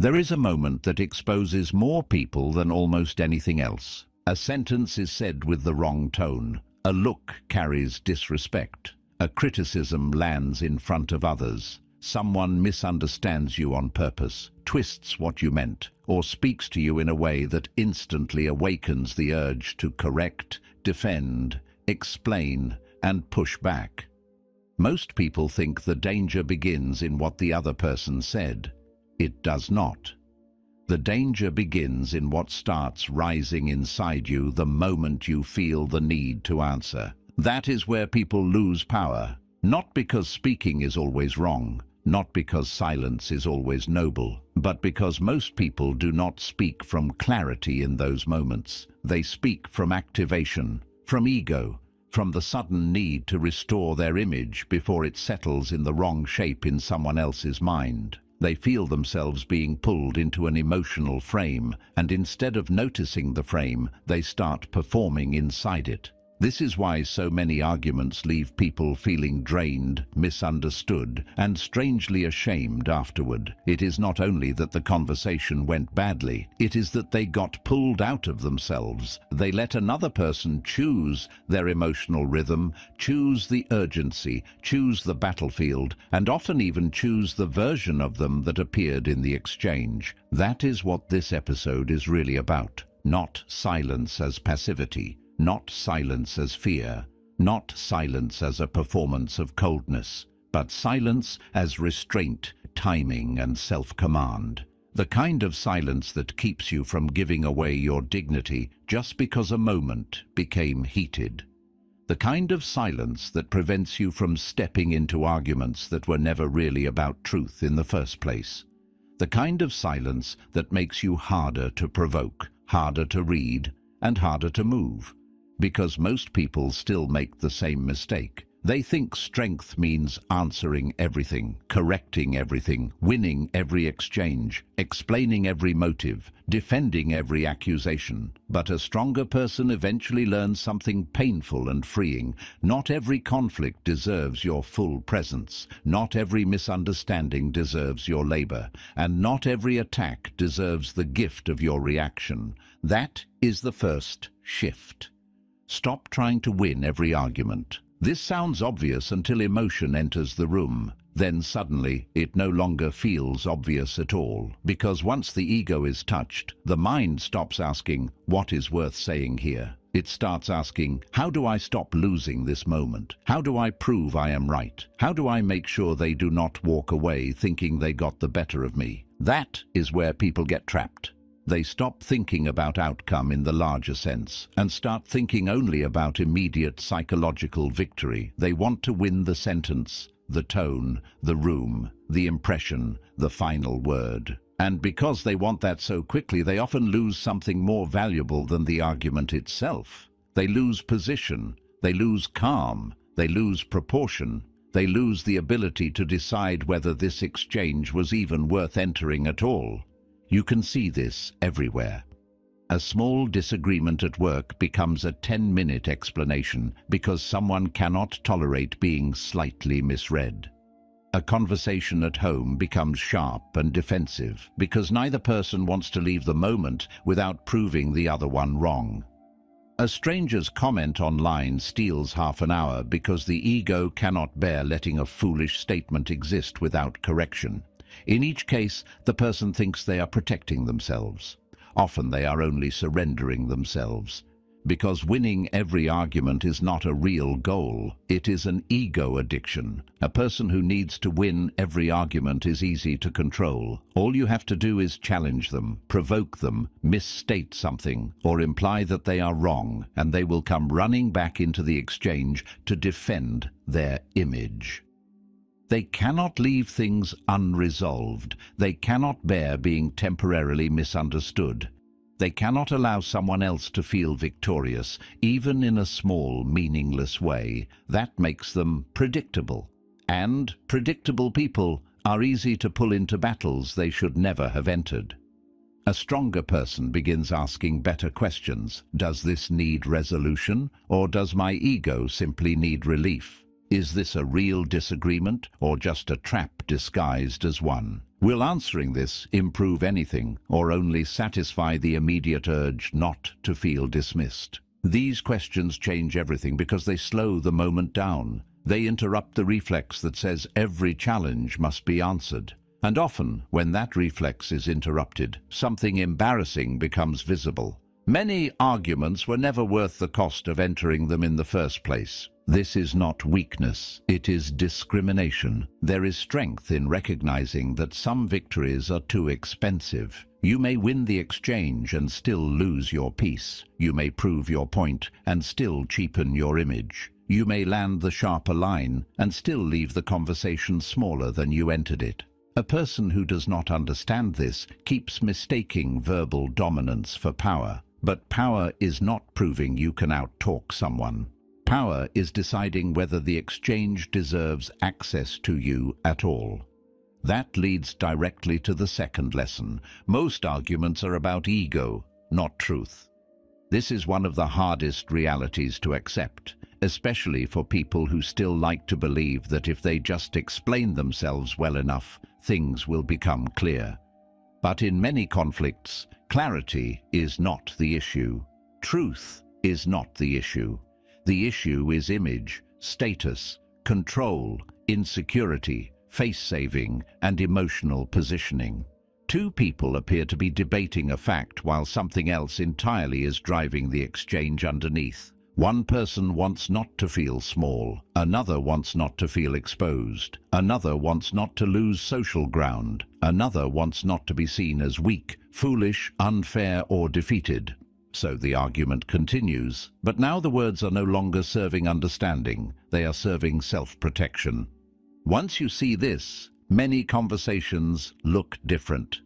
There is a moment that exposes more people than almost anything else. A sentence is said with the wrong tone. A look carries disrespect. A criticism lands in front of others. Someone misunderstands you on purpose, twists what you meant, or speaks to you in a way that instantly awakens the urge to correct, defend, explain, and push back. Most people think the danger begins in what the other person said. It does not. The danger begins in what starts rising inside you the moment you feel the need to answer. That is where people lose power, not because speaking is always wrong, not because silence is always noble, but because most people do not speak from clarity in those moments. They speak from activation, from ego, from the sudden need to restore their image before it settles in the wrong shape in someone else's mind. They feel themselves being pulled into an emotional frame, and instead of noticing the frame, they start performing inside it. This is why so many arguments leave people feeling drained, misunderstood, and strangely ashamed afterward. It is not only that the conversation went badly, it is that they got pulled out of themselves. They let another person choose their emotional rhythm, choose the urgency, choose the battlefield, and often even choose the version of them that appeared in the exchange. That is what this episode is really about. Not silence as passivity. Not silence as fear, not silence as a performance of coldness, but silence as restraint, timing, and self-command. The kind of silence that keeps you from giving away your dignity just because a moment became heated. The kind of silence that prevents you from stepping into arguments that were never really about truth in the first place. The kind of silence that makes you harder to provoke, harder to read, and harder to move. Because most people still make the same mistake. They think strength means answering everything, correcting everything, winning every exchange, explaining every motive, defending every accusation. But a stronger person eventually learns something painful and freeing. Not every conflict deserves your full presence. Not every misunderstanding deserves your labor. And not every attack deserves the gift of your reaction. That is the first shift. Stop trying to win every argument. This sounds obvious until emotion enters the room. Then suddenly, it no longer feels obvious at all. Because once the ego is touched, the mind stops asking, what is worth saying here? It starts asking, how do I stop losing this moment? How do I prove I am right? How do I make sure they do not walk away thinking they got the better of me? That is where people get trapped. They stop thinking about outcome in the larger sense and start thinking only about immediate psychological victory. They want to win the sentence, the tone, the room, the impression, the final word. And because they want that so quickly, they often lose something more valuable than the argument itself. They lose position, they lose calm, they lose proportion, they lose the ability to decide whether this exchange was even worth entering at all. You can see this everywhere. A small disagreement at work becomes a 10-minute explanation because someone cannot tolerate being slightly misread. A conversation at home becomes sharp and defensive because neither person wants to leave the moment without proving the other one wrong. A stranger's comment online steals half an hour because the ego cannot bear letting a foolish statement exist without correction. In each case, the person thinks they are protecting themselves. Often they are only surrendering themselves. Because winning every argument is not a real goal, it is an ego addiction. A person who needs to win every argument is easy to control. All you have to do is challenge them, provoke them, misstate something, or imply that they are wrong, and they will come running back into the exchange to defend their image. They cannot leave things unresolved. They cannot bear being temporarily misunderstood. They cannot allow someone else to feel victorious, even in a small, meaningless way. That makes them predictable. And predictable people are easy to pull into battles they should never have entered. A stronger person begins asking better questions. Does this need resolution, or does my ego simply need relief? Is this a real disagreement or just a trap disguised as one? Will answering this improve anything, or only satisfy the immediate urge not to feel dismissed? These questions change everything because they slow the moment down. They interrupt the reflex that says every challenge must be answered. And often, when that reflex is interrupted, something embarrassing becomes visible. Many arguments were never worth the cost of entering them in the first place. This is not weakness, it is discrimination. There is strength in recognizing that some victories are too expensive. You may win the exchange and still lose your peace. You may prove your point and still cheapen your image. You may land the sharper line and still leave the conversation smaller than you entered it. A person who does not understand this keeps mistaking verbal dominance for power. But power is not proving you can out-talk someone. Power is deciding whether the exchange deserves access to you at all. That leads directly to the second lesson. Most arguments are about ego, not truth. This is one of the hardest realities to accept, especially for people who still like to believe that if they just explain themselves well enough, things will become clear. But in many conflicts, clarity is not the issue. Truth is not the issue. The issue is image, status, control, insecurity, face-saving, and emotional positioning. Two people appear to be debating a fact while something else entirely is driving the exchange underneath. One person wants not to feel small, another wants not to feel exposed, another wants not to lose social ground, another wants not to be seen as weak, foolish, unfair, or defeated. So the argument continues, but now the words are no longer serving understanding, they are serving self-protection. Once you see this, many conversations look different.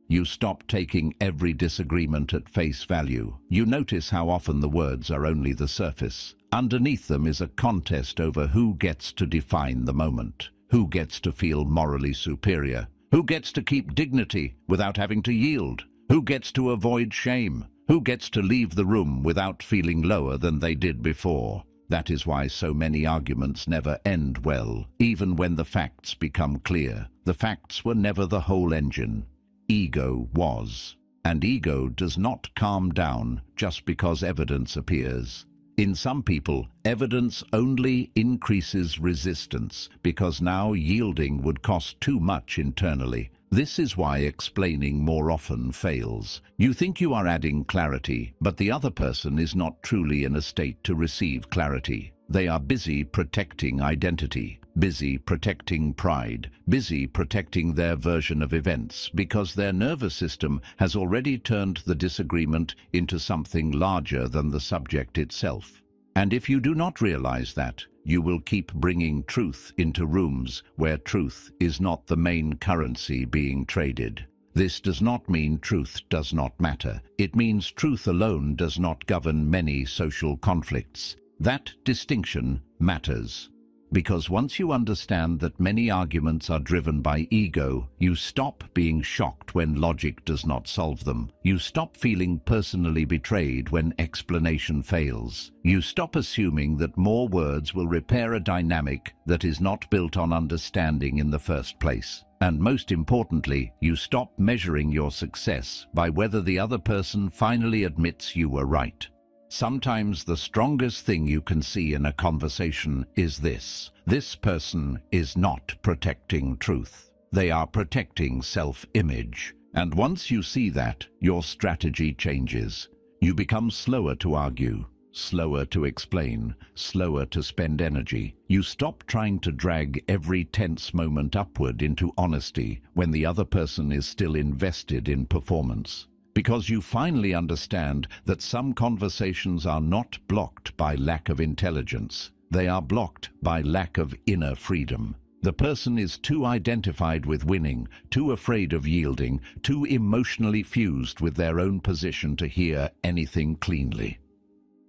You stop taking every disagreement at face value. You notice how often the words are only the surface. Underneath them is a contest over who gets to define the moment, who gets to feel morally superior, who gets to keep dignity without having to yield, who gets to avoid shame, who gets to leave the room without feeling lower than they did before. That is why so many arguments never end well, even when the facts become clear. The facts were never the whole engine. Ego was. And ego does not calm down just because evidence appears. In some people, evidence only increases resistance because now yielding would cost too much internally. This is why explaining more often fails. You think you are adding clarity, but the other person is not truly in a state to receive clarity. They are busy protecting identity, busy protecting pride, busy protecting their version of events, because their nervous system has already turned the disagreement into something larger than the subject itself. And if you do not realize that, you will keep bringing truth into rooms where truth is not the main currency being traded. This does not mean truth does not matter. It means truth alone does not govern many social conflicts. That distinction matters. Because once you understand that many arguments are driven by ego, you stop being shocked when logic does not solve them. You stop feeling personally betrayed when explanation fails. You stop assuming that more words will repair a dynamic that is not built on understanding in the first place. And most importantly, you stop measuring your success by whether the other person finally admits you were right. Sometimes the strongest thing you can see in a conversation is this. This person is not protecting truth. They are protecting self-image. And once you see that, your strategy changes. You become slower to argue, slower to explain, slower to spend energy. You stop trying to drag every tense moment upward into honesty when the other person is still invested in performance. Because you finally understand that some conversations are not blocked by lack of intelligence. They are blocked by lack of inner freedom. The person is too identified with winning, too afraid of yielding, too emotionally fused with their own position to hear anything cleanly.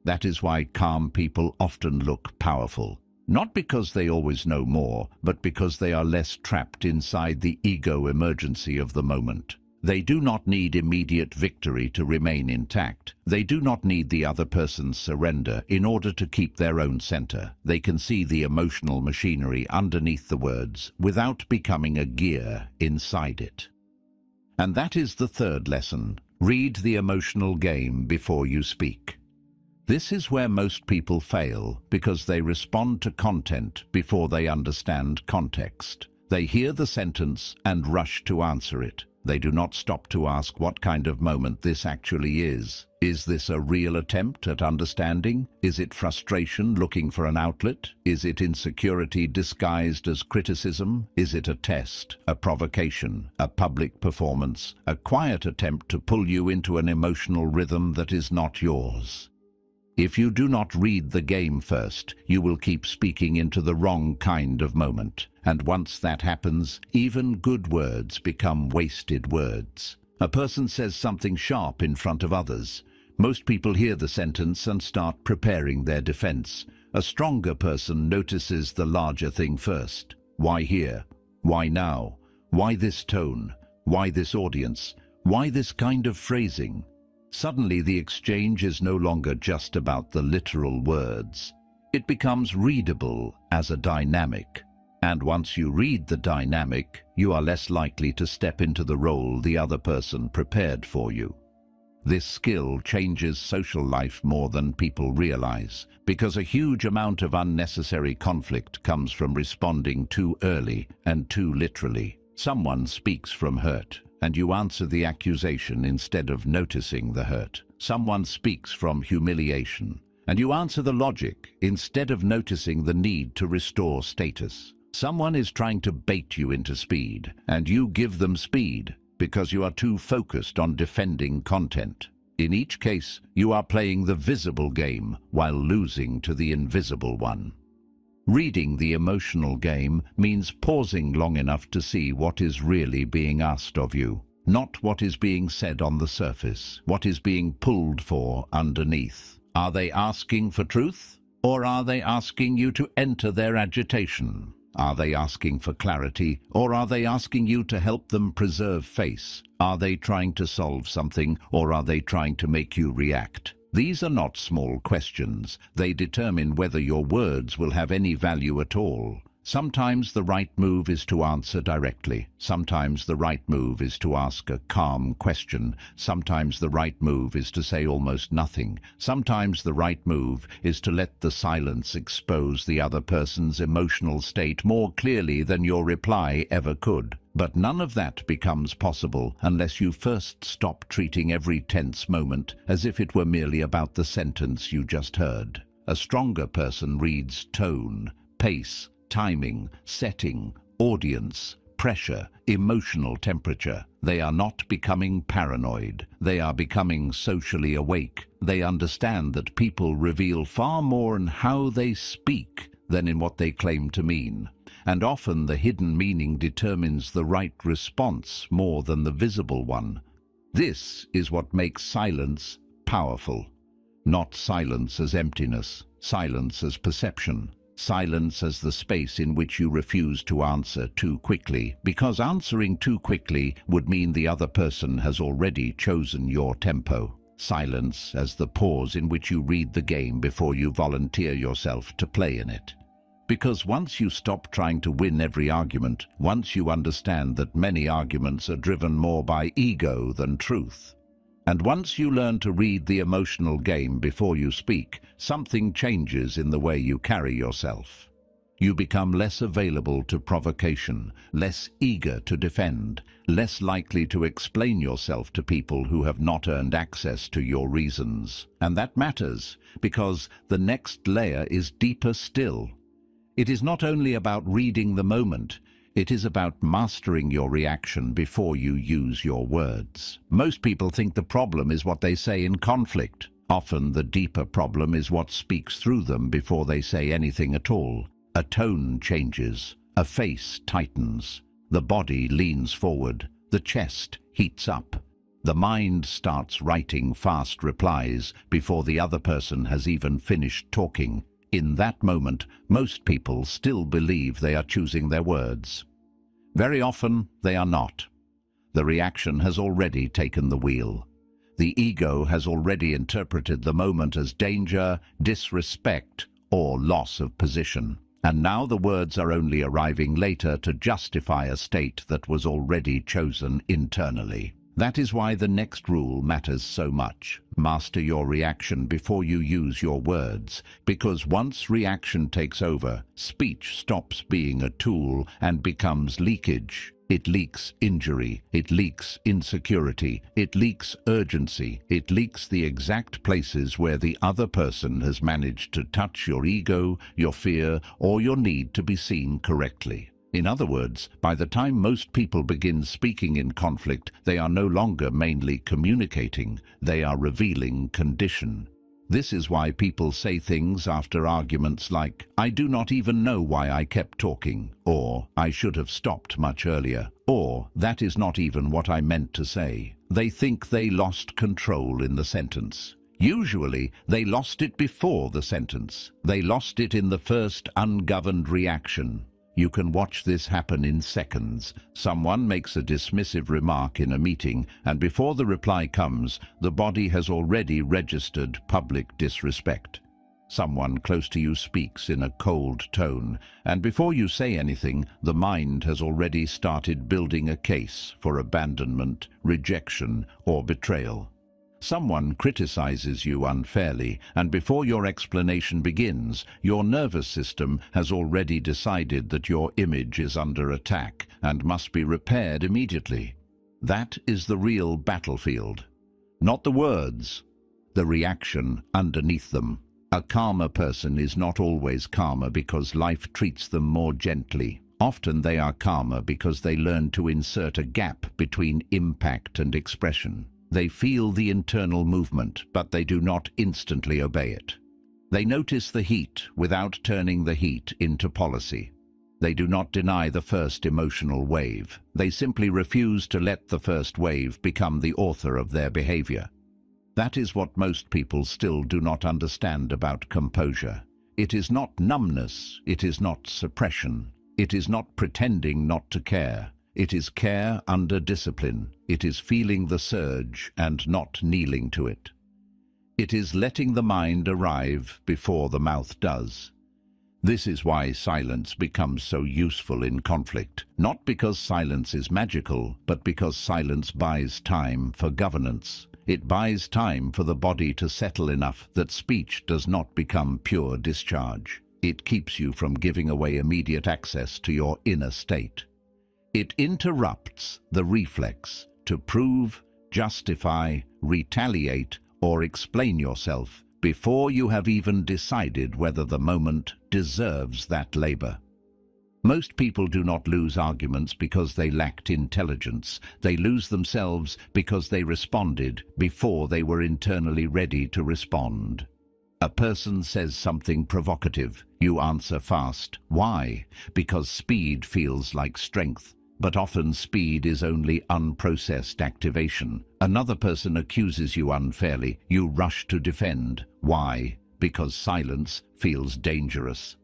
That is why calm people often look powerful. Not because they always know more, but because they are less trapped inside the ego emergency of the moment. They do not need immediate victory to remain intact. They do not need the other person's surrender in order to keep their own center. They can see the emotional machinery underneath the words without becoming a gear inside it. And that is the third lesson. Read the emotional game before you speak. This is where most people fail because they respond to content before they understand context. They hear the sentence and rush to answer it. They do not stop to ask what kind of moment this actually is. Is this a real attempt at understanding? Is it frustration looking for an outlet? Is it insecurity disguised as criticism? Is it a test, a provocation, a public performance, a quiet attempt to pull you into an emotional rhythm that is not yours? If you do not read the game first, you will keep speaking into the wrong kind of moment. And once that happens, even good words become wasted words. A person says something sharp in front of others. Most people hear the sentence and start preparing their defense. A stronger person notices the larger thing first. Why here? Why now? Why this tone? Why this audience? Why this kind of phrasing? Suddenly the exchange is no longer just about the literal words. It becomes readable as a dynamic. And once you read the dynamic, you are less likely to step into the role the other person prepared for you. This skill changes social life more than people realize, because a huge amount of unnecessary conflict comes from responding too early and too literally. Someone speaks from hurt, and you answer the accusation instead of noticing the hurt. Someone speaks from humiliation, and you answer the logic instead of noticing the need to restore status. Someone is trying to bait you into speed, and you give them speed because you are too focused on defending content. In each case, you are playing the visible game while losing to the invisible one. Reading the emotional game means pausing long enough to see what is really being asked of you, not what is being said on the surface, what is being pulled for underneath. Are they asking for truth, or are they asking you to enter their agitation? Are they asking for clarity, or are they asking you to help them preserve face? Are they trying to solve something, or are they trying to make you react? These are not small questions. They determine whether your words will have any value at all. Sometimes the right move is to answer directly. Sometimes the right move is to ask a calm question. Sometimes the right move is to say almost nothing. Sometimes the right move is to let the silence expose the other person's emotional state more clearly than your reply ever could. But none of that becomes possible unless you first stop treating every tense moment as if it were merely about the sentence you just heard. A stronger person reads tone, pace, timing, setting, audience, pressure, emotional temperature. They are not becoming paranoid. They are becoming socially awake. They understand that people reveal far more in how they speak than in what they claim to mean. And often the hidden meaning determines the right response more than the visible one. This is what makes silence powerful. Not silence as emptiness, silence as perception. Silence as the space in which you refuse to answer too quickly, because answering too quickly would mean the other person has already chosen your tempo. Silence as the pause in which you read the game before you volunteer yourself to play in it. Because once you stop trying to win every argument, once you understand that many arguments are driven more by ego than truth, and once you learn to read the emotional game before you speak, something changes in the way you carry yourself. You become less available to provocation, less eager to defend, less likely to explain yourself to people who have not earned access to your reasons. And that matters, because the next layer is deeper still. It is not only about reading the moment, it is about mastering your reaction before you use your words. Most people think the problem is what they say in conflict. Often the deeper problem is what speaks through them before they say anything at all. A tone changes, a face tightens, the body leans forward, the chest heats up. The mind starts writing fast replies before the other person has even finished talking. In that moment, most people still believe they are choosing their words. Very often, they are not. The reaction has already taken the wheel. The ego has already interpreted the moment as danger, disrespect, or loss of position. And now the words are only arriving later to justify a state that was already chosen internally. That is why the next rule matters so much. Master your reaction before you use your words, because once reaction takes over, speech stops being a tool and becomes leakage. It leaks injury, it leaks insecurity, it leaks urgency, it leaks the exact places where the other person has managed to touch your ego, your fear, or your need to be seen correctly. In other words, by the time most people begin speaking in conflict, they are no longer mainly communicating, they are revealing condition. This is why people say things after arguments like, "I do not even know why I kept talking," or "I should have stopped much earlier," or "That is not even what I meant to say." They think they lost control in the sentence. Usually, they lost it before the sentence. They lost it in the first ungoverned reaction. You can watch this happen in seconds. Someone makes a dismissive remark in a meeting, and before the reply comes, the body has already registered public disrespect. Someone close to you speaks in a cold tone, and before you say anything, the mind has already started building a case for abandonment, rejection, or betrayal. Someone criticizes you unfairly, and before your explanation begins, your nervous system has already decided that your image is under attack and must be repaired immediately. That is the real battlefield. Not the words, the reaction underneath them. A calmer person is not always calmer because life treats them more gently. Often they are calmer because they learn to insert a gap between impact and expression. They feel the internal movement, but they do not instantly obey it. They notice the heat without turning the heat into policy. They do not deny the first emotional wave. They simply refuse to let the first wave become the author of their behavior. That is what most people still do not understand about composure. It is not numbness, it is not suppression, it is not pretending not to care. It is care under discipline. It is feeling the surge and not kneeling to it. It is letting the mind arrive before the mouth does. This is why silence becomes so useful in conflict. Not because silence is magical, but because silence buys time for governance. It buys time for the body to settle enough that speech does not become pure discharge. It keeps you from giving away immediate access to your inner state. It interrupts the reflex to prove, justify, retaliate, or explain yourself before you have even decided whether the moment deserves that labor. Most people do not lose arguments because they lacked intelligence. They lose themselves because they responded before they were internally ready to respond. A person says something provocative. You answer fast. Why? Because speed feels like strength. But often speed is only unprocessed activation. Another person accuses you unfairly. You rush to defend. Why? Because silence feels dangerous.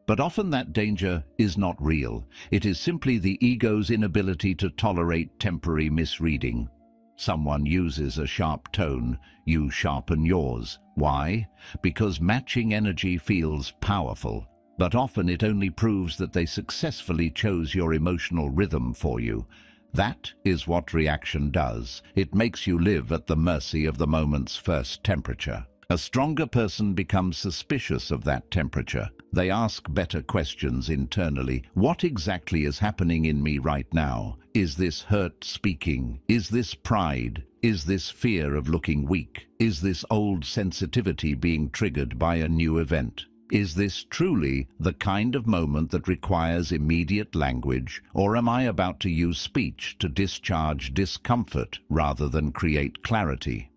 But often that danger is not real. It is simply the ego's inability to tolerate temporary misreading. Someone uses a sharp tone. You sharpen yours. Why? Because matching energy feels powerful. But often it only proves that they successfully chose your emotional rhythm for you. That is what reaction does. It makes you live at the mercy of the moment's first temperature. A stronger person becomes suspicious of that temperature. They ask better questions internally. What exactly is happening in me right now? Is this hurt speaking? Is this pride? Is this fear of looking weak? Is this old sensitivity being triggered by a new event? Is this truly the kind of moment that requires immediate language, or am I about to use speech to discharge discomfort rather than create clarity?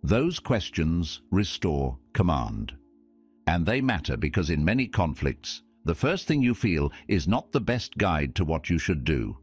Those questions restore command. And they matter because in many conflicts, the first thing you feel is not the best guide to what you should do.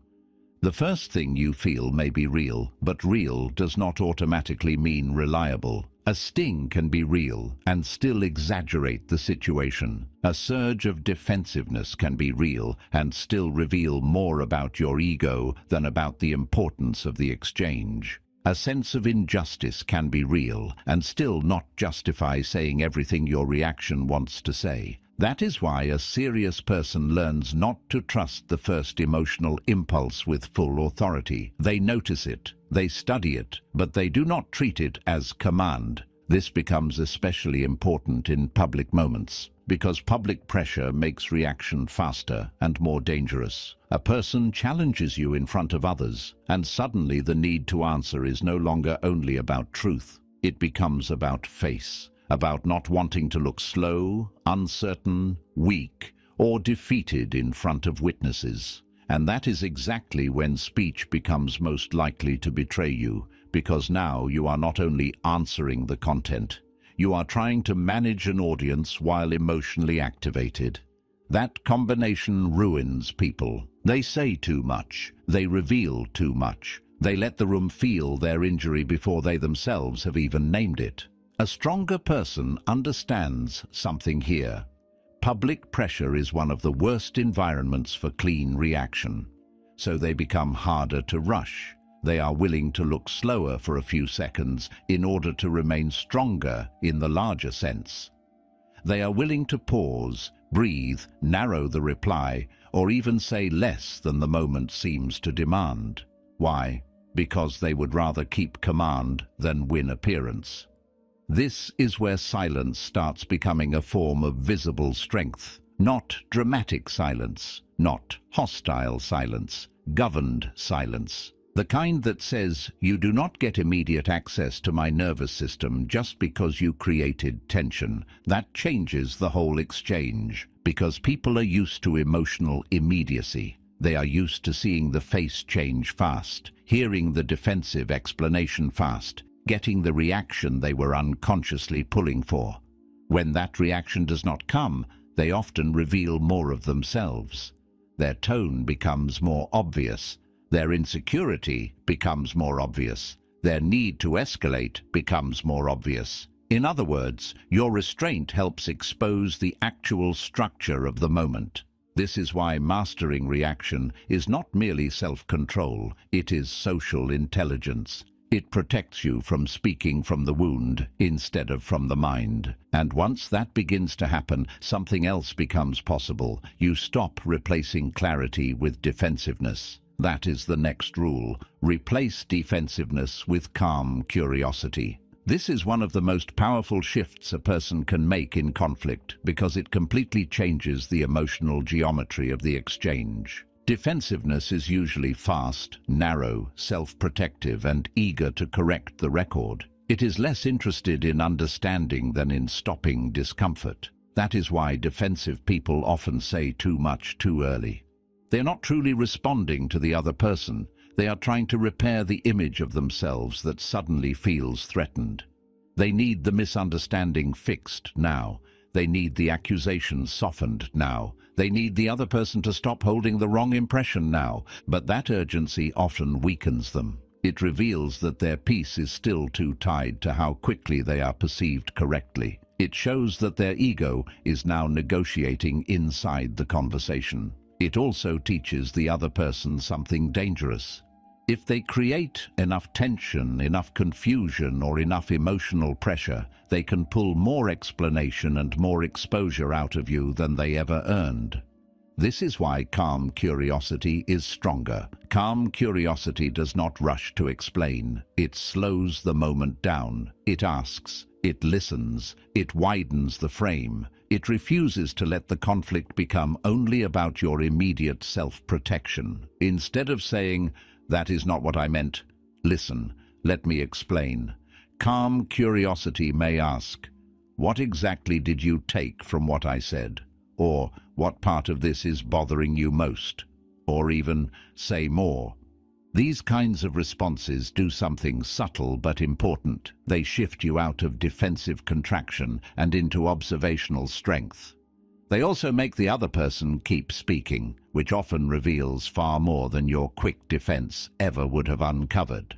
The first thing you feel may be real, but real does not automatically mean reliable. A sting can be real and still exaggerate the situation. A surge of defensiveness can be real and still reveal more about your ego than about the importance of the exchange. A sense of injustice can be real and still not justify saying everything your reaction wants to say. That is why a serious person learns not to trust the first emotional impulse with full authority. They notice it, they study it, but they do not treat it as command. This becomes especially important in public moments, because public pressure makes reaction faster and more dangerous. A person challenges you in front of others, and suddenly the need to answer is no longer only about truth. It becomes about face, about not wanting to look slow, uncertain, weak, or defeated in front of witnesses. And that is exactly when speech becomes most likely to betray you, because now you are not only answering the content, you are trying to manage an audience while emotionally activated. That combination ruins people. They say too much, they reveal too much, they let the room feel their injury before they themselves have even named it. A stronger person understands something here. Public pressure is one of the worst environments for clean reaction, so they become harder to rush. They are willing to look slower for a few seconds in order to remain stronger in the larger sense. They are willing to pause, breathe, narrow the reply, or even say less than the moment seems to demand. Why? Because they would rather keep command than win appearance. This is where silence starts becoming a form of visible strength. Not dramatic silence, not hostile silence, governed silence. The kind that says, you do not get immediate access to my nervous system just because you created tension. That changes the whole exchange, because people are used to emotional immediacy. They are used to seeing the face change fast, hearing the defensive explanation fast, getting the reaction they were unconsciously pulling for. When that reaction does not come, they often reveal more of themselves. Their tone becomes more obvious. Their insecurity becomes more obvious. Their need to escalate becomes more obvious. In other words, your restraint helps expose the actual structure of the moment. This is why mastering reaction is not merely self-control, it is social intelligence. It protects you from speaking from the wound instead of from the mind. And once that begins to happen, something else becomes possible. You stop replacing clarity with defensiveness. That is the next rule. Replace defensiveness with calm curiosity. This is one of the most powerful shifts a person can make in conflict because it completely changes the emotional geometry of the exchange. Defensiveness is usually fast, narrow, self-protective, and eager to correct the record. It is less interested in understanding than in stopping discomfort. That is why defensive people often say too much too early. They are not truly responding to the other person. They are trying to repair the image of themselves that suddenly feels threatened. They need the misunderstanding fixed now. They need the accusation softened now. They need the other person to stop holding the wrong impression now. But that urgency often weakens them. It reveals that their peace is still too tied to how quickly they are perceived correctly. It shows that their ego is now negotiating inside the conversation. It also teaches the other person something dangerous. If they create enough tension, enough confusion, or enough emotional pressure, they can pull more explanation and more exposure out of you than they ever earned. This is why calm curiosity is stronger. Calm curiosity does not rush to explain. It slows the moment down. It asks. It listens. It widens the frame. It refuses to let the conflict become only about your immediate self-protection. Instead of saying, "That is not what I meant. Listen, let me explain." Calm curiosity may ask, "What exactly did you take from what I said?" Or, "What part of this is bothering you most?" Or even, "Say more." These kinds of responses do something subtle but important. They shift you out of defensive contraction and into observational strength. They also make the other person keep speaking, which often reveals far more than your quick defense ever would have uncovered.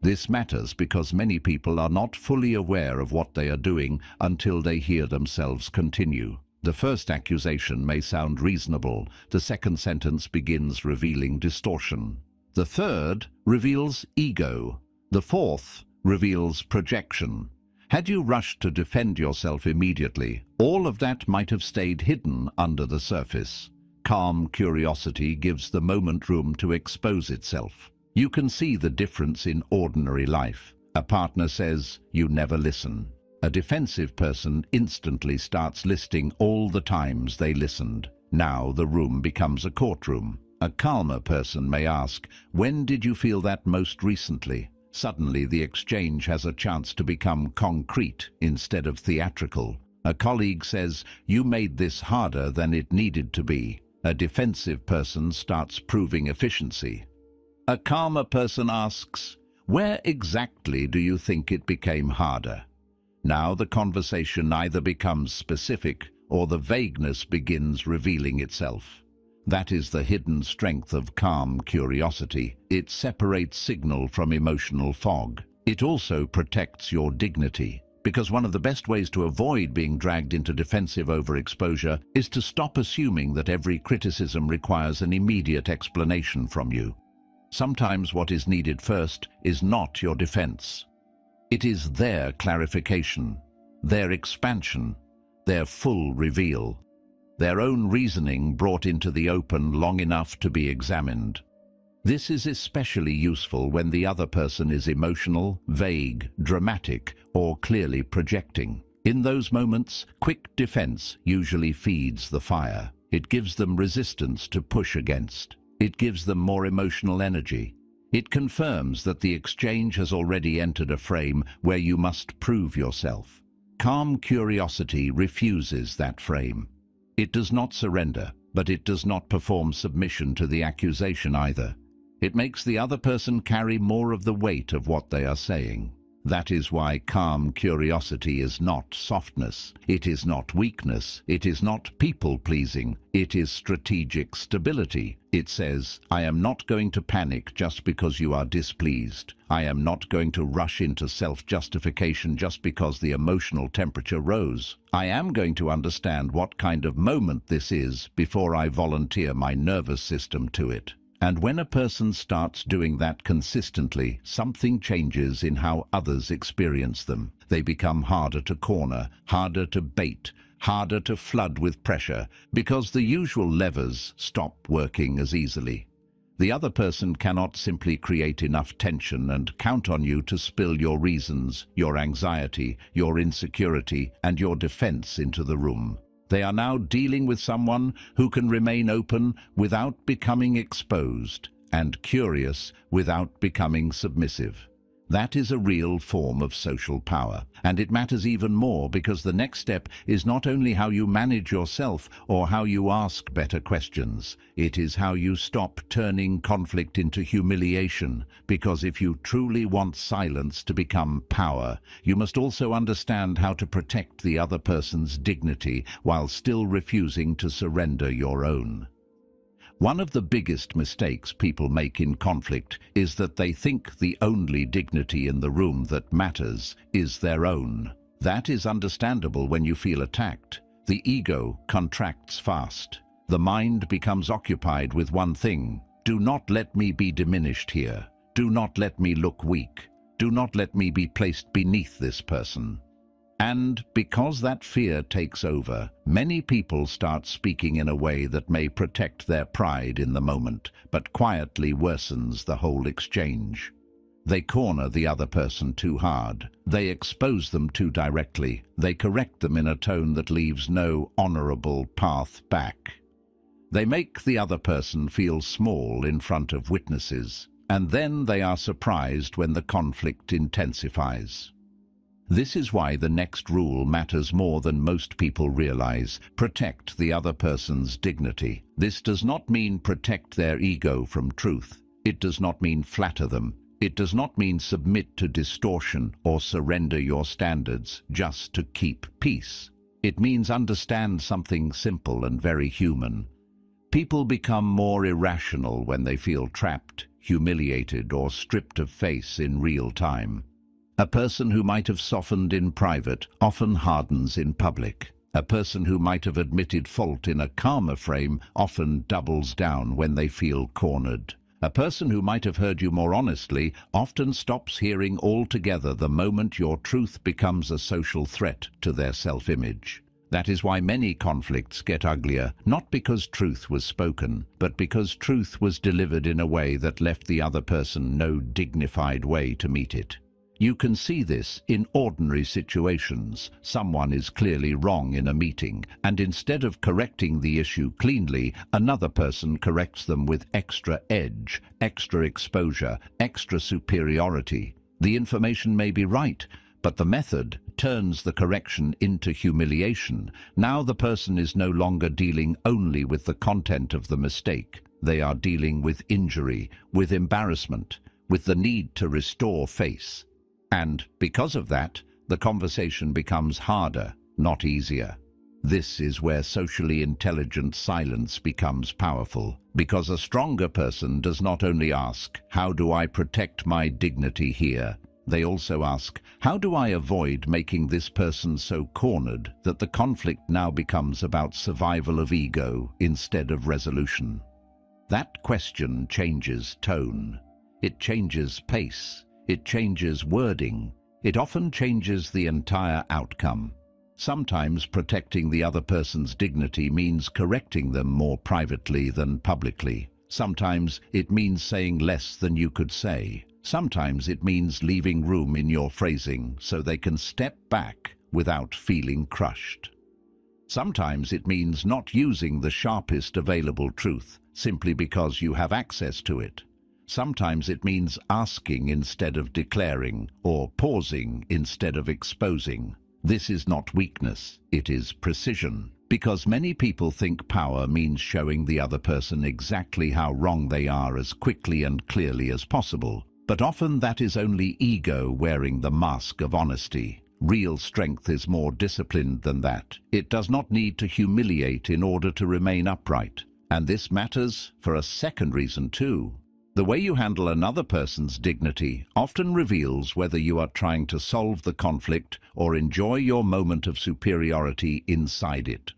This matters because many people are not fully aware of what they are doing until they hear themselves continue. The first accusation may sound reasonable. The second sentence begins revealing distortion. The third reveals ego. The fourth reveals projection. Had you rushed to defend yourself immediately, all of that might have stayed hidden under the surface. Calm curiosity gives the moment room to expose itself. You can see the difference in ordinary life. A partner says, "You never listen." A defensive person instantly starts listing all the times they listened. Now the room becomes a courtroom. A calmer person may ask, "When did you feel that most recently?" Suddenly the exchange has a chance to become concrete instead of theatrical. A colleague says, "You made this harder than it needed to be." A defensive person starts proving efficiency. A calmer person asks, "Where exactly do you think it became harder?" Now the conversation either becomes specific or the vagueness begins revealing itself. That is the hidden strength of calm curiosity. It separates signal from emotional fog. It also protects your dignity, because one of the best ways to avoid being dragged into defensive overexposure is to stop assuming that every criticism requires an immediate explanation from you. Sometimes what is needed first is not your defense. It is their clarification, their expansion, their full reveal, their own reasoning brought into the open long enough to be examined. This is especially useful when the other person is emotional, vague, dramatic, or clearly projecting. In those moments, quick defense usually feeds the fire. It gives them resistance to push against. It gives them more emotional energy. It confirms that the exchange has already entered a frame where you must prove yourself. Calm curiosity refuses that frame. It does not surrender, but it does not perform submission to the accusation either. It makes the other person carry more of the weight of what they are saying. That is why calm curiosity is not softness. It is not weakness. It is not people-pleasing. It is strategic stability. It says, "I am not going to panic just because you are displeased. I am not going to rush into self-justification just because the emotional temperature rose. I am going to understand what kind of moment this is before I volunteer my nervous system to it." And when a person starts doing that consistently, something changes in how others experience them. They become harder to corner, harder to bait, harder to flood with pressure, because the usual levers stop working as easily. The other person cannot simply create enough tension and count on you to spill your reasons, your anxiety, your insecurity, and your defense into the room. They are now dealing with someone who can remain open without becoming exposed and curious without becoming submissive. That is a real form of social power, and it matters even more because the next step is not only how you manage yourself or how you ask better questions. It is how you stop turning conflict into humiliation, because if you truly want silence to become power, you must also understand how to protect the other person's dignity while still refusing to surrender your own. One of the biggest mistakes people make in conflict is that they think the only dignity in the room that matters is their own. That is understandable when you feel attacked. The ego contracts fast. The mind becomes occupied with one thing. Do not let me be diminished here. Do not let me look weak. Do not let me be placed beneath this person. And because that fear takes over, many people start speaking in a way that may protect their pride in the moment, but quietly worsens the whole exchange. They corner the other person too hard. They expose them too directly. They correct them in a tone that leaves no honorable path back. They make the other person feel small in front of witnesses, and then they are surprised when the conflict intensifies. This is why the next rule matters more than most people realize. Protect the other person's dignity. This does not mean protect their ego from truth. It does not mean flatter them. It does not mean submit to distortion or surrender your standards just to keep peace. It means understand something simple and very human. People become more irrational when they feel trapped. humiliated, or stripped of face in real time. A person who might have softened in private often hardens in public. A person who might have admitted fault in a calmer frame often doubles down when they feel cornered. A person who might have heard you more honestly often stops hearing altogether the moment your truth becomes a social threat to their self-image. That is why many conflicts get uglier, not because truth was spoken, but because truth was delivered in a way that left the other person no dignified way to meet it. You can see this in ordinary situations. Someone is clearly wrong in a meeting, and instead of correcting the issue cleanly, another person corrects them with extra edge, extra exposure, extra superiority. The information may be right, but the method turns the correction into humiliation. Now the person is no longer dealing only with the content of the mistake. They are dealing with injury, with embarrassment, with the need to restore face. And because of that, the conversation becomes harder, not easier. This is where socially intelligent silence becomes powerful, because a stronger person does not only ask, "How do I protect my dignity here?" They also ask, "How do I avoid making this person so cornered that the conflict now becomes about survival of ego instead of resolution?" That question changes tone. It changes pace. It changes wording. It often changes the entire outcome. Sometimes protecting the other person's dignity means correcting them more privately than publicly. Sometimes it means saying less than you could say. Sometimes it means leaving room in your phrasing so they can step back without feeling crushed. Sometimes it means not using the sharpest available truth simply because you have access to it. Sometimes it means asking instead of declaring, or pausing instead of exposing. This is not weakness, it is precision. Because many people think power means showing the other person exactly how wrong they are as quickly and clearly as possible. But often that is only ego wearing the mask of honesty. Real strength is more disciplined than that. It does not need to humiliate in order to remain upright. And this matters for a second reason too. The way you handle another person's dignity often reveals whether you are trying to solve the conflict or enjoy your moment of superiority inside it.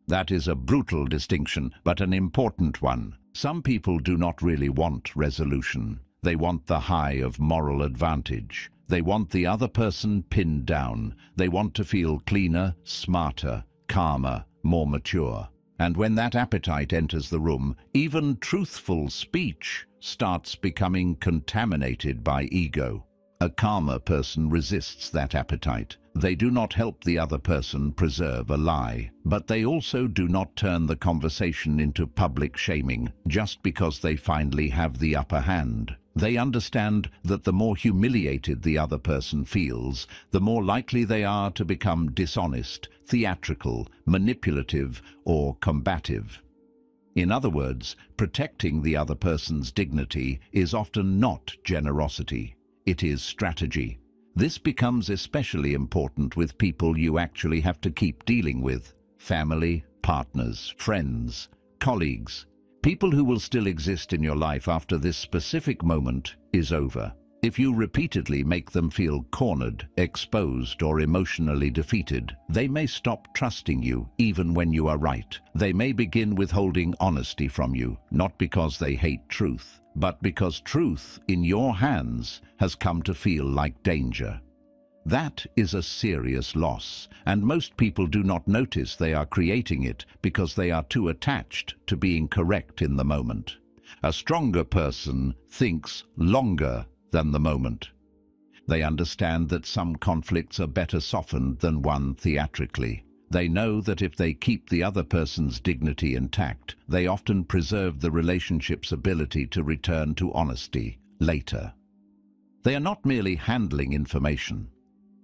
That is a brutal distinction, but an important one. Some people do not really want resolution. They want the high of moral advantage. They want the other person pinned down. They want to feel cleaner, smarter, calmer, more mature. And when that appetite enters the room, even truthful speech starts becoming contaminated by ego. A calmer person resists that appetite. They do not help the other person preserve a lie, but they also do not turn the conversation into public shaming just because they finally have the upper hand. They understand that the more humiliated the other person feels, the more likely they are to become dishonest, theatrical, manipulative, or combative. In other words, protecting the other person's dignity is often not generosity. It is strategy. This becomes especially important with people you actually have to keep dealing with: family, partners, friends, colleagues. People who will still exist in your life after this specific moment is over. If you repeatedly make them feel cornered, exposed, or emotionally defeated, they may stop trusting you even when you are right. They may begin withholding honesty from you, not because they hate truth, but because truth in your hands has come to feel like danger. That is a serious loss, and most people do not notice they are creating it because they are too attached to being correct in the moment. A stronger person thinks longer than the moment. They understand that some conflicts are better softened than won theatrically. They know that if they keep the other person's dignity intact, they often preserve the relationship's ability to return to honesty later. They are not merely handling information.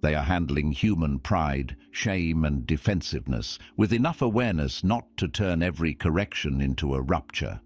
They are handling human pride, shame, and defensiveness with enough awareness not to turn every correction into a rupture.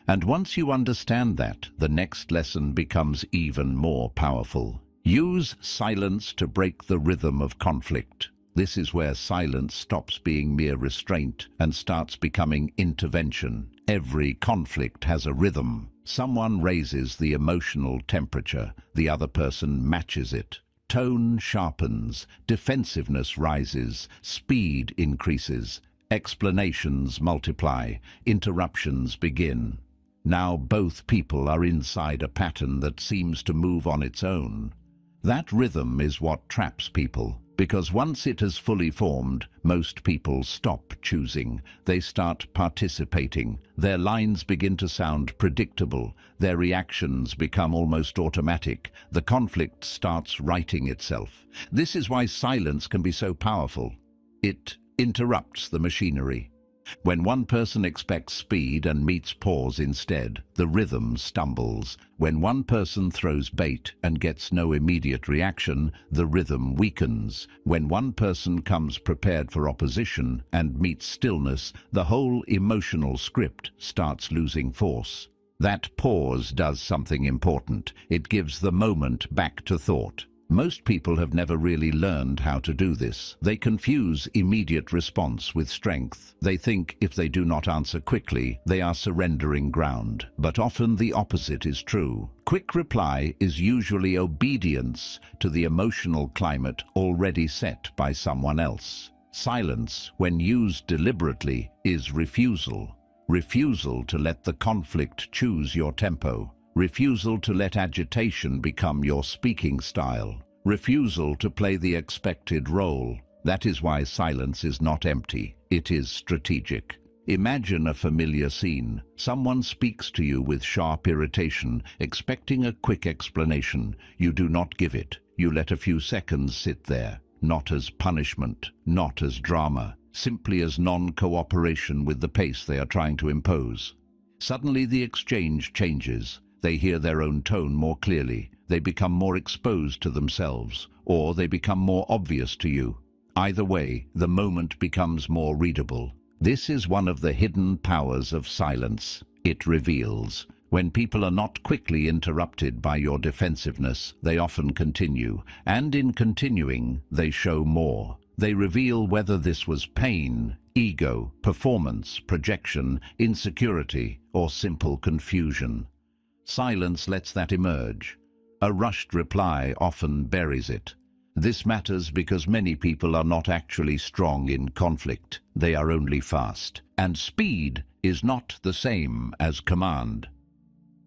And once you understand that, the next lesson becomes even more powerful. Use silence to break the rhythm of conflict. This is where silence stops being mere restraint and starts becoming intervention. Every conflict has a rhythm. Someone raises the emotional temperature, the other person matches it. Tone sharpens, defensiveness rises, speed increases, explanations multiply, interruptions begin. Now both people are inside a pattern that seems to move on its own. That rhythm is what traps people, because once it has fully formed, most people stop choosing. They start participating. Their lines begin to sound predictable. Their reactions become almost automatic. The conflict starts writing itself. This is why silence can be so powerful. It interrupts the machinery. When one person expects speed and meets pause instead, the rhythm stumbles. When one person throws bait and gets no immediate reaction, the rhythm weakens. When one person comes prepared for opposition and meets stillness, the whole emotional script starts losing force. That pause does something important. It gives the moment back to thought. Most people have never really learned how to do this. They confuse immediate response with strength. They think if they do not answer quickly, they are surrendering ground. But often the opposite is true. Quick reply is usually obedience to the emotional climate already set by someone else. Silence, when used deliberately, is refusal. Refusal to let the conflict choose your tempo. Refusal to let agitation become your speaking style. Refusal to play the expected role. That is why silence is not empty. It is strategic. Imagine a familiar scene. Someone speaks to you with sharp irritation, expecting a quick explanation. You do not give it. You let a few seconds sit there, not as punishment, not as drama, simply as non-cooperation with the pace they are trying to impose. Suddenly the exchange changes. They hear their own tone more clearly. They become more exposed to themselves, or they become more obvious to you. Either way, the moment becomes more readable. This is one of the hidden powers of silence. It reveals. When people are not quickly interrupted by your defensiveness, they often continue, and in continuing, they show more. They reveal whether this was pain, ego, performance, projection, insecurity, or simple confusion. Silence lets that emerge. A rushed reply often buries it. This matters because many people are not actually strong in conflict. They are only fast. And speed is not the same as command.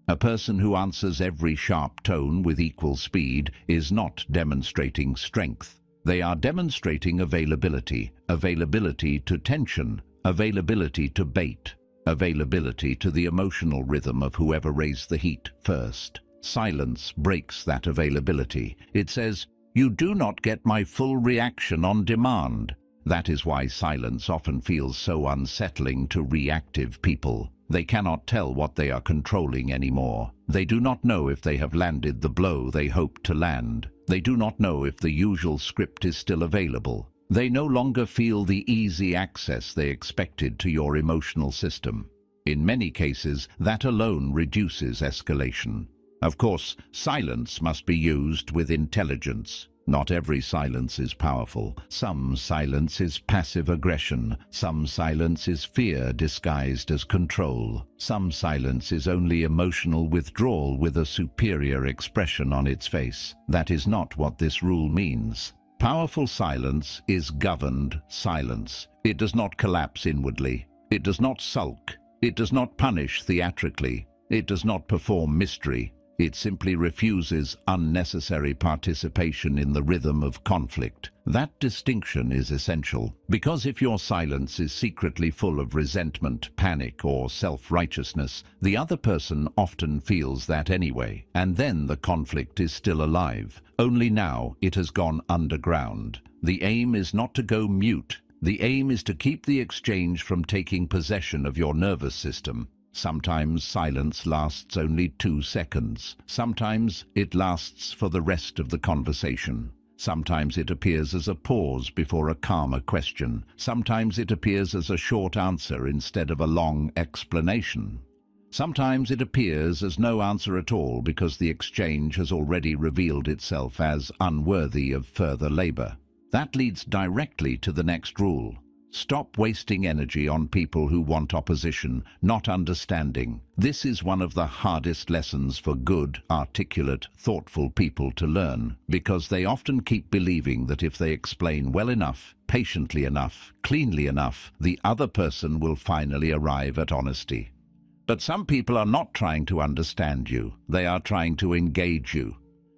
A person who answers every sharp tone with equal speed is not demonstrating strength. They are demonstrating availability. Availability to tension. Availability to bait. Availability to the emotional rhythm of whoever raised the heat first. Silence breaks that availability. It says, "You do not get my full reaction on demand." That is why silence often feels so unsettling to reactive people. They cannot tell what they are controlling anymore. They do not know if they have landed the blow they hoped to land. They do not know if the usual script is still available. They no longer feel the easy access they expected to your emotional system. In many cases, that alone reduces escalation. Of course, silence must be used with intelligence. Not every silence is powerful. Some silence is passive aggression. Some silence is fear disguised as control. Some silence is only emotional withdrawal with a superior expression on its face. That is not what this rule means. Powerful silence is governed silence. It does not collapse inwardly. It does not sulk. It does not punish theatrically. It does not perform mystery. It simply refuses unnecessary participation in the rhythm of conflict. That distinction is essential, because if your silence is secretly full of resentment, panic, or self-righteousness, the other person often feels that anyway, and then the conflict is still alive. Only now it has gone underground. The aim is not to go mute. The aim is to keep the exchange from taking possession of your nervous system. Sometimes silence lasts only 2 seconds. Sometimes it lasts for the rest of the conversation. Sometimes it appears as a pause before a calmer question. Sometimes it appears as a short answer instead of a long explanation. Sometimes it appears as no answer at all because the exchange has already revealed itself as unworthy of further labor. That leads directly to the next rule. Stop wasting energy on people who want opposition, not understanding. This is one of the hardest lessons for good, articulate, thoughtful people to learn, because they often keep believing that if they explain well enough, patiently enough, cleanly enough, the other person will finally arrive at honesty. But some people are not trying to understand you. They are trying to engage you.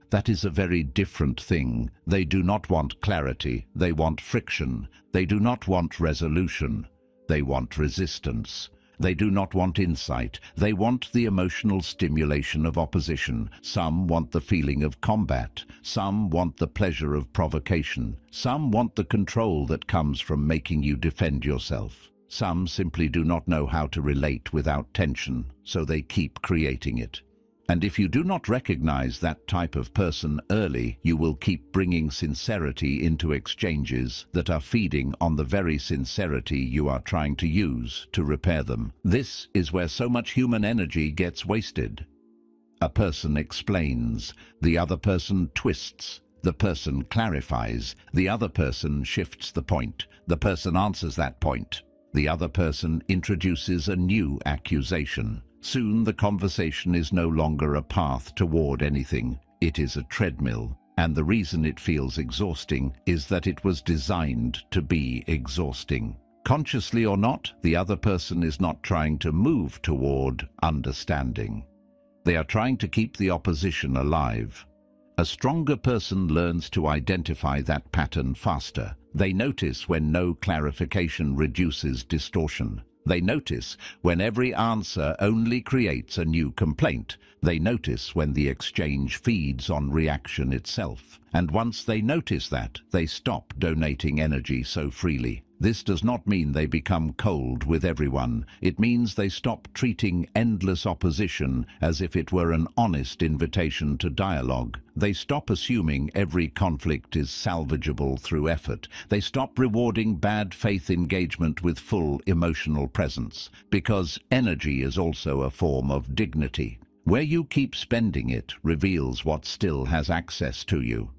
That is a very different thing. They do not want clarity. They want friction. They do not want resolution. They want resistance. They do not want insight. They want the emotional stimulation of opposition. Some want the feeling of combat. Some want the pleasure of provocation. Some want the control that comes from making you defend yourself. Some simply do not know how to relate without tension, so they keep creating it. And if you do not recognize that type of person early, you will keep bringing sincerity into exchanges that are feeding on the very sincerity you are trying to use to repair them. This is where so much human energy gets wasted. A person explains, the other person twists, the person clarifies, the other person shifts the point, the person answers that point, the other person introduces a new accusation. Soon the conversation is no longer a path toward anything, it is a treadmill, and the reason it feels exhausting is that it was designed to be exhausting. Consciously or not, the other person is not trying to move toward understanding. They are trying to keep the opposition alive. A stronger person learns to identify that pattern faster. They notice when no clarification reduces distortion. They notice when every answer only creates a new complaint. They notice when the exchange feeds on reaction itself. And once they notice that, they stop donating energy so freely. This does not mean they become cold with everyone. It means they stop treating endless opposition as if it were an honest invitation to dialogue. They stop assuming every conflict is salvageable through effort. They stop rewarding bad faith engagement with full emotional presence, because energy is also a form of dignity. Where you keep spending it reveals what still has access to you.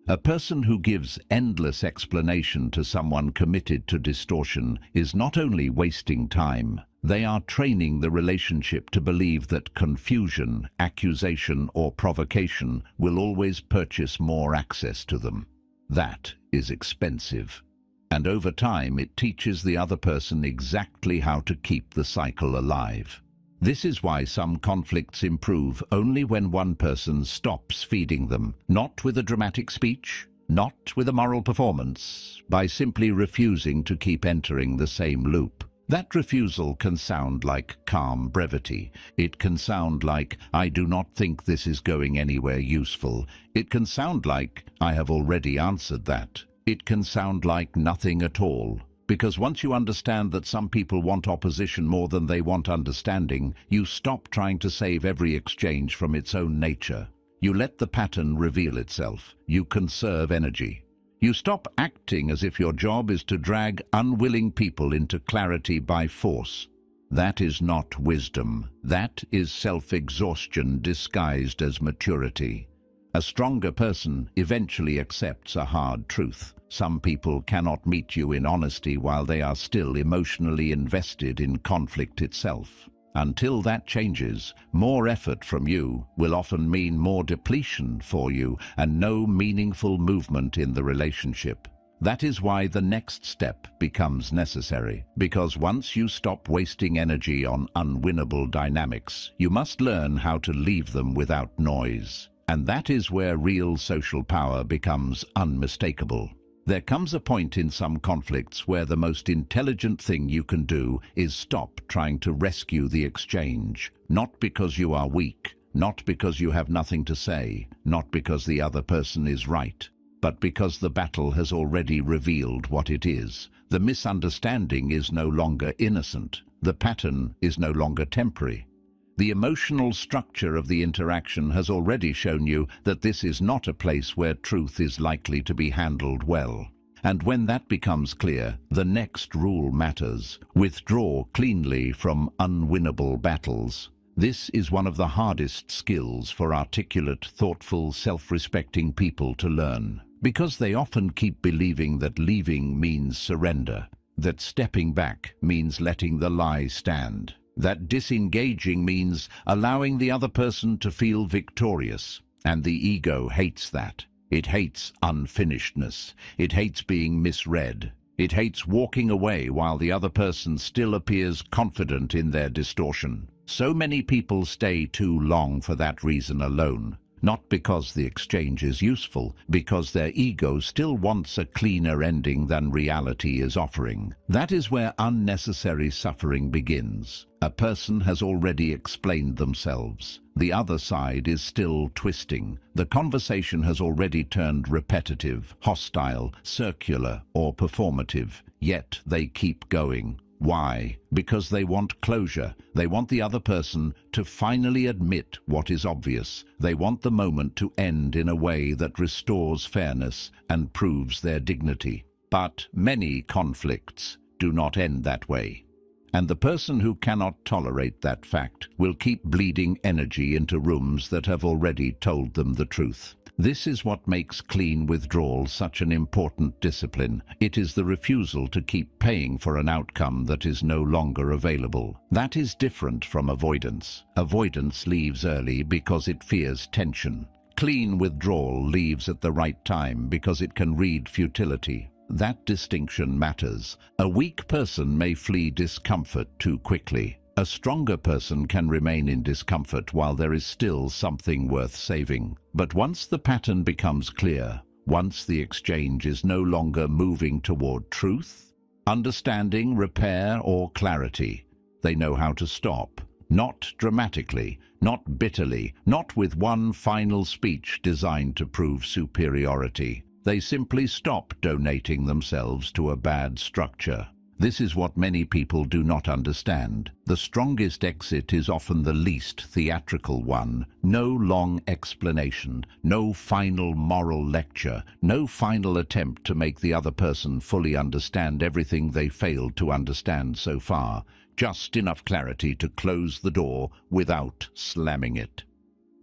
A person who gives endless explanation to someone committed to distortion is not only wasting time, they are training the relationship to believe that confusion, accusation, or provocation will always purchase more access to them. That is expensive. And over time, it teaches the other person exactly how to keep the cycle alive. This is why some conflicts improve only when one person stops feeding them, not with a dramatic speech, not with a moral performance, by simply refusing to keep entering the same loop. That refusal can sound like calm brevity. It can sound like, I do not think this is going anywhere useful. It can sound like, I have already answered that. It can sound like nothing at all. Because once you understand that some people want opposition more than they want understanding, you stop trying to save every exchange from its own nature. You let the pattern reveal itself. You conserve energy. You stop acting as if your job is to drag unwilling people into clarity by force. That is not wisdom. That is self-exhaustion disguised as maturity. A stronger person eventually accepts a hard truth. Some people cannot meet you in honesty while they are still emotionally invested in conflict itself. Until that changes, more effort from you will often mean more depletion for you and no meaningful movement in the relationship. That is why the next step becomes necessary, because once you stop wasting energy on unwinnable dynamics, you must learn how to leave them without noise. And that is where real social power becomes unmistakable. There comes a point in some conflicts where the most intelligent thing you can do is stop trying to rescue the exchange, not because you are weak, not because you have nothing to say, not because the other person is right, but because the battle has already revealed what it is. The misunderstanding is no longer innocent. The pattern is no longer temporary. The emotional structure of the interaction has already shown you that this is not a place where truth is likely to be handled well. And when that becomes clear, the next rule matters. Withdraw cleanly from unwinnable battles. This is one of the hardest skills for articulate, thoughtful, self-respecting people to learn, because they often keep believing that leaving means surrender. that stepping back means letting the lie stand, that disengaging means allowing the other person to feel victorious. And the ego hates that. It hates unfinishedness. It hates being misread. It hates walking away while the other person still appears confident in their distortion. So many people stay too long for that reason alone. Not because the exchange is useful, because their ego still wants a cleaner ending than reality is offering. That is where unnecessary suffering begins. A person has already explained themselves. The other side is still twisting. The conversation has already turned repetitive, hostile, circular, or performative. Yet they keep going. Why? Because they want closure. They want the other person to finally admit what is obvious. They want the moment to end in a way that restores fairness and proves their dignity. But many conflicts do not end that way. And the person who cannot tolerate that fact will keep bleeding energy into rooms that have already told them the truth. This is what makes clean withdrawal such an important discipline. It is the refusal to keep paying for an outcome that is no longer available. That is different from avoidance. Avoidance leaves early because it fears tension. Clean withdrawal leaves at the right time because it can read futility. That distinction matters. A weak person may flee discomfort too quickly. A stronger person can remain in discomfort while there is still something worth saving. But once the pattern becomes clear, once the exchange is no longer moving toward truth, understanding, repair, or clarity, they know how to stop. Not dramatically, not bitterly, not with one final speech designed to prove superiority. They simply stop donating themselves to a bad structure. This is what many people do not understand. The strongest exit is often the least theatrical one. No long explanation, no final moral lecture, no final attempt to make the other person fully understand everything they failed to understand so far. Just enough clarity to close the door without slamming it.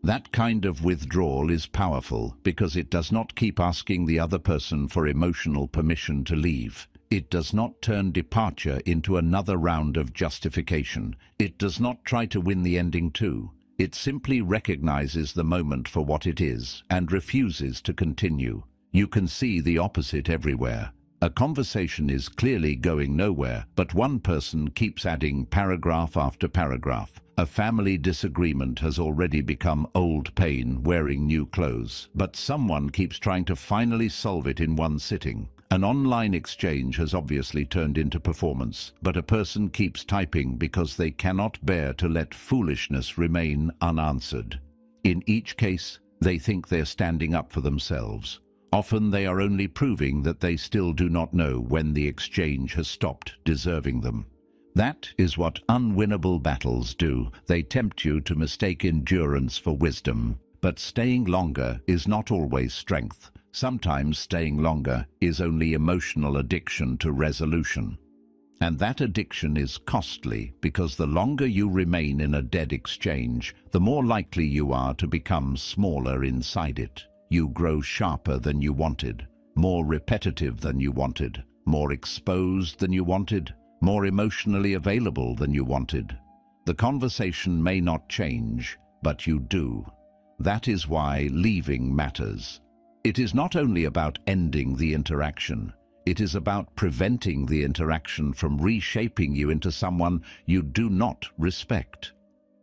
That kind of withdrawal is powerful because it does not keep asking the other person for emotional permission to leave. It does not turn departure into another round of justification. It does not try to win the ending too. It simply recognizes the moment for what it is and refuses to continue. You can see the opposite everywhere. A conversation is clearly going nowhere, but one person keeps adding paragraph after paragraph. A family disagreement has already become old pain wearing new clothes, but someone keeps trying to finally solve it in one sitting. An online exchange has obviously turned into performance, but a person keeps typing because they cannot bear to let foolishness remain unanswered. In each case, they think they're standing up for themselves. Often they are only proving that they still do not know when the exchange has stopped deserving them. That is what unwinnable battles do. They tempt you to mistake endurance for wisdom. But staying longer is not always strength. Sometimes staying longer is only emotional addiction to resolution. And that addiction is costly because the longer you remain in a dead exchange, the more likely you are to become smaller inside it. You grow sharper than you wanted, more repetitive than you wanted, more exposed than you wanted, more emotionally available than you wanted. The conversation may not change, but you do. That is why leaving matters. It is not only about ending the interaction. It is about preventing the interaction from reshaping you into someone you do not respect.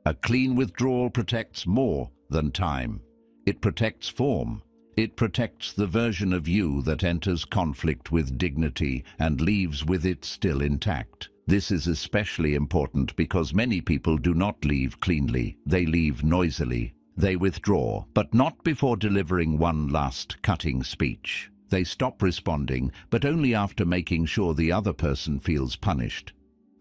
A clean withdrawal protects more than time. It protects form. It protects the version of you that enters conflict with dignity and leaves with it still intact. This is especially important because many people do not leave cleanly. They leave noisily. They withdraw, but not before delivering one last cutting speech. They stop responding, but only after making sure the other person feels punished.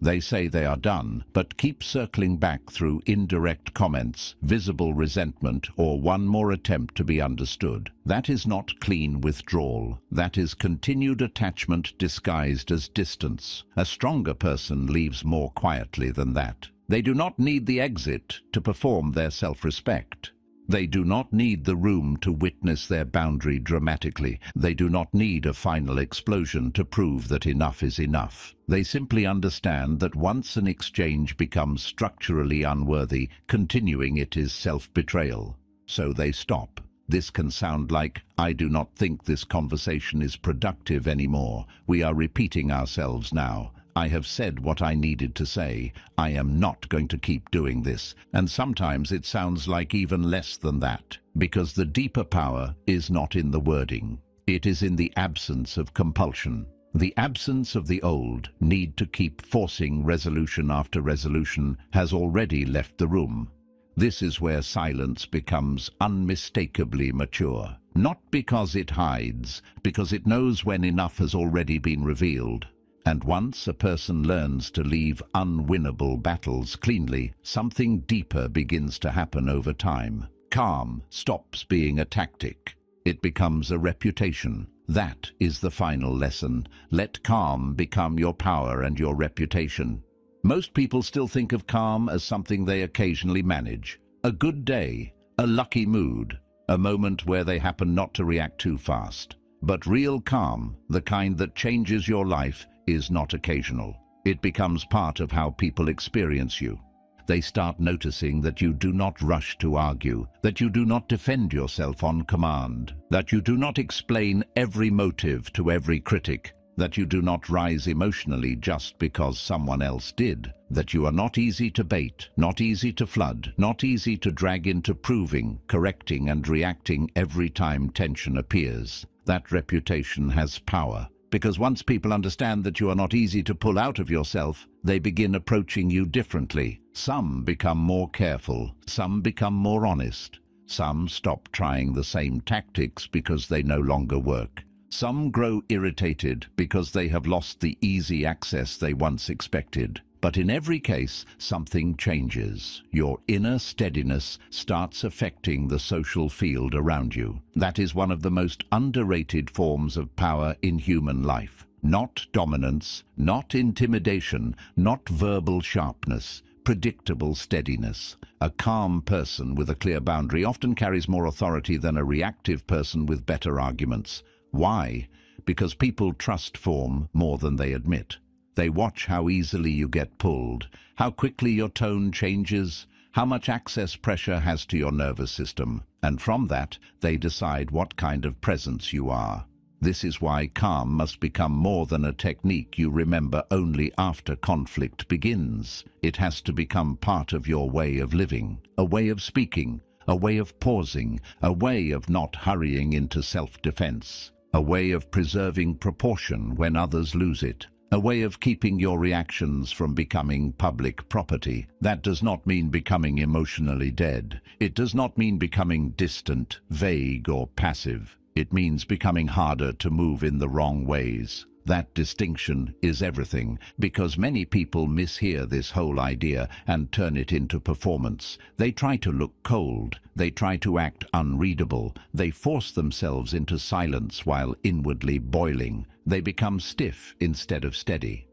They say they are done, but keep circling back through indirect comments, visible resentment, or one more attempt to be understood. That is not clean withdrawal. That is continued attachment disguised as distance. A stronger person leaves more quietly than that. They do not need the exit to perform their self-respect. They do not need the room to witness their boundary dramatically. They do not need a final explosion to prove that enough is enough. They simply understand that once an exchange becomes structurally unworthy, continuing it is self-betrayal. So they stop. This can sound like, "I do not think this conversation is productive anymore. We are repeating ourselves now. I have said what I needed to say. I am not going to keep doing this." And sometimes it sounds like even less than that, because the deeper power is not in the wording. It is in the absence of compulsion. The absence of the old need to keep forcing resolution after resolution has already left the room. This is where silence becomes unmistakably mature. Not because it hides, because it knows when enough has already been revealed. And once a person learns to leave unwinnable battles cleanly, something deeper begins to happen over time. Calm stops being a tactic. It becomes a reputation. That is the final lesson. Let calm become your power and your reputation. Most people still think of calm as something they occasionally manage. A good day, a lucky mood, a moment where they happen not to react too fast. But real calm, the kind that changes your life, is not occasional. It becomes part of how people experience you. They start noticing that you do not rush to argue, that you do not defend yourself on command, that you do not explain every motive to every critic, that you do not rise emotionally just because someone else did, that you are not easy to bait, not easy to flood, not easy to drag into proving, correcting and reacting every time tension appears. That reputation has power. Because once people understand that you are not easy to pull out of yourself, they begin approaching you differently. Some become more careful, some become more honest, some stop trying the same tactics because they no longer work. Some grow irritated because they have lost the easy access they once expected. But in every case, something changes. Your inner steadiness starts affecting the social field around you. That is one of the most underrated forms of power in human life. Not dominance, not intimidation, not verbal sharpness, predictable steadiness. A calm person with a clear boundary often carries more authority than a reactive person with better arguments. Why? Because people trust form more than they admit. They watch how easily you get pulled, how quickly your tone changes, how much access pressure has to your nervous system, and from that, they decide what kind of presence you are. This is why calm must become more than a technique you remember only after conflict begins. It has to become part of your way of living, a way of speaking, a way of pausing, a way of not hurrying into self-defense, a way of preserving proportion when others lose it. A way of keeping your reactions from becoming public property. That does not mean becoming emotionally dead. It does not mean becoming distant, vague, or passive. It means becoming harder to move in the wrong ways. That distinction is everything, because many people mishear this whole idea and turn it into performance. They try to look cold. They try to act unreadable. They force themselves into silence while inwardly boiling. They become stiff instead of steady.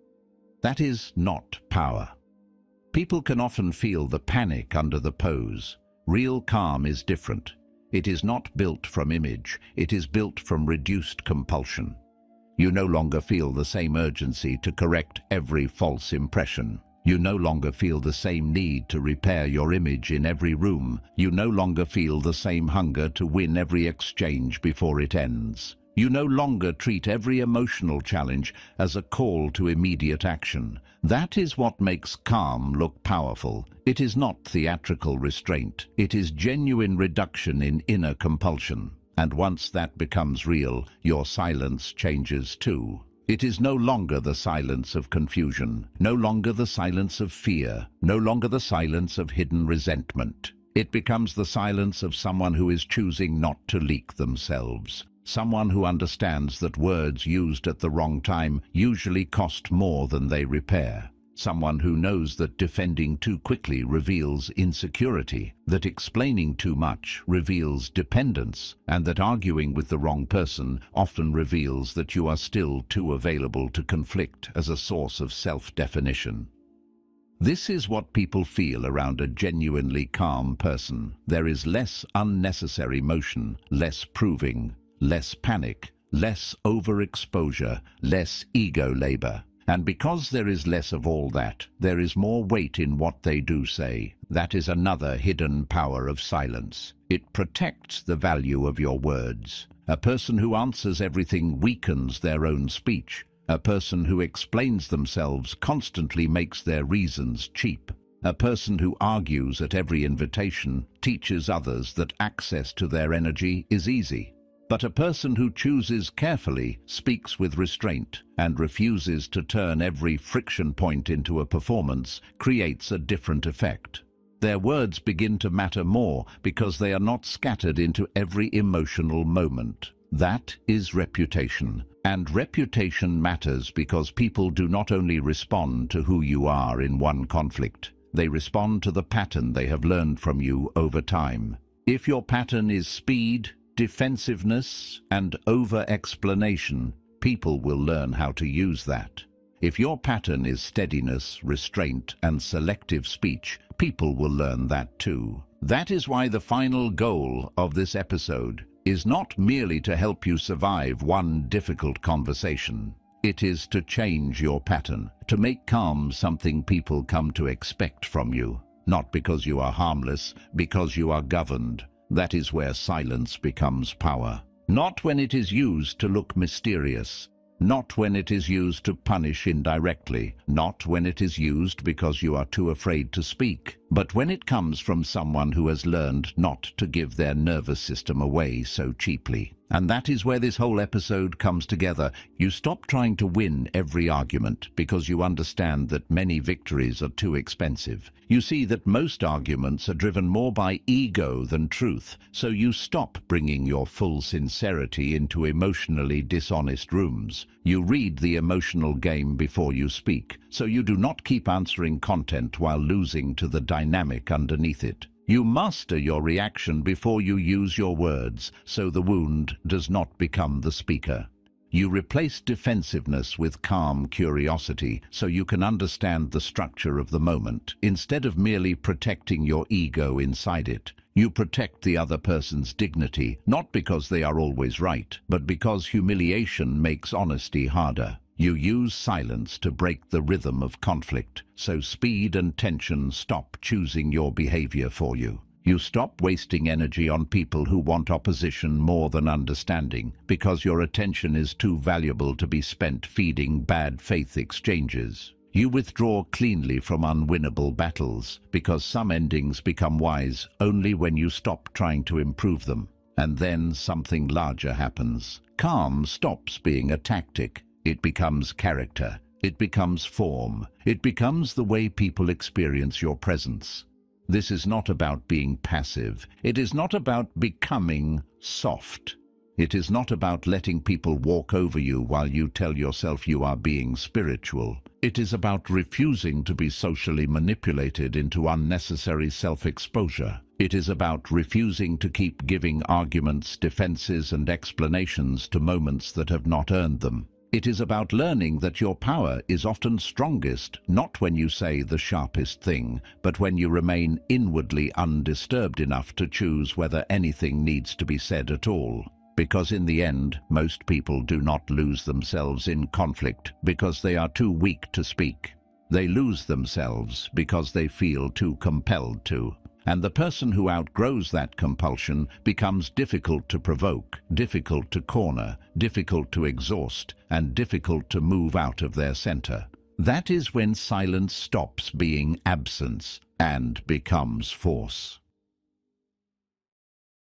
That is not power. People can often feel the panic under the pose. Real calm is different. It is not built from image. It is built from reduced compulsion. You no longer feel the same urgency to correct every false impression. You no longer feel the same need to repair your image in every room. You no longer feel the same hunger to win every exchange before it ends. You no longer treat every emotional challenge as a call to immediate action. That is what makes calm look powerful. It is not theatrical restraint. It is genuine reduction in inner compulsion. And once that becomes real, your silence changes too. It is no longer the silence of confusion, no longer the silence of fear, no longer the silence of hidden resentment. It becomes the silence of someone who is choosing not to leak themselves. Someone who understands that words used at the wrong time usually cost more than they repair. Someone who knows that defending too quickly reveals insecurity, that explaining too much reveals dependence, and that arguing with the wrong person often reveals that you are still too available to conflict as a source of self-definition. This is what people feel around a genuinely calm person. There is less unnecessary motion, less proving, less panic, less overexposure, less ego labor. And because there is less of all that, there is more weight in what they do say. That is another hidden power of silence. It protects the value of your words. A person who answers everything weakens their own speech. A person who explains themselves constantly makes their reasons cheap. A person who argues at every invitation teaches others that access to their energy is easy. But a person who chooses carefully, speaks with restraint, and refuses to turn every friction point into a performance creates a different effect. Their words begin to matter more because they are not scattered into every emotional moment. That is reputation. And reputation matters because people do not only respond to who you are in one conflict, they respond to the pattern they have learned from you over time. If your pattern is speed, defensiveness, and over-explanation, people will learn how to use that. If your pattern is steadiness, restraint, and selective speech, people will learn that too. That is why the final goal of this episode is not merely to help you survive one difficult conversation. It is to change your pattern, to make calm something people come to expect from you. Not because you are harmless, because you are governed. That is where silence becomes power. Not when it is used to look mysterious. Not when it is used to punish indirectly. Not when it is used because you are too afraid to speak. But when it comes from someone who has learned not to give their nervous system away so cheaply. And that is where this whole episode comes together. You stop trying to win every argument because you understand that many victories are too expensive. You see that most arguments are driven more by ego than truth, so you stop bringing your full sincerity into emotionally dishonest rooms. You read the emotional game before you speak, so you do not keep answering content while losing to the dynamic underneath it. You master your reaction before you use your words, so the wound does not become the speaker. You replace defensiveness with calm curiosity, so you can understand the structure of the moment. Instead of merely protecting your ego inside it, you protect the other person's dignity, not because they are always right, but because humiliation makes honesty harder. You use silence to break the rhythm of conflict, so speed and tension stop choosing your behavior for you. You stop wasting energy on people who want opposition more than understanding, because your attention is too valuable to be spent feeding bad faith exchanges. You withdraw cleanly from unwinnable battles, because some endings become wise only when you stop trying to improve them. And then something larger happens. Calm stops being a tactic. It becomes character. It becomes form. It becomes the way people experience your presence. This is not about being passive. It is not about becoming soft. It is not about letting people walk over you while you tell yourself you are being spiritual. It is about refusing to be socially manipulated into unnecessary self-exposure. It is about refusing to keep giving arguments, defenses, and explanations to moments that have not earned them. It is about learning that your power is often strongest not when you say the sharpest thing, but when you remain inwardly undisturbed enough to choose whether anything needs to be said at all. Because in the end, most people do not lose themselves in conflict because they are too weak to speak. They lose themselves because they feel too compelled to. And the person who outgrows that compulsion becomes difficult to provoke, difficult to corner, difficult to exhaust, and difficult to move out of their center. That is when silence stops being absence and becomes force.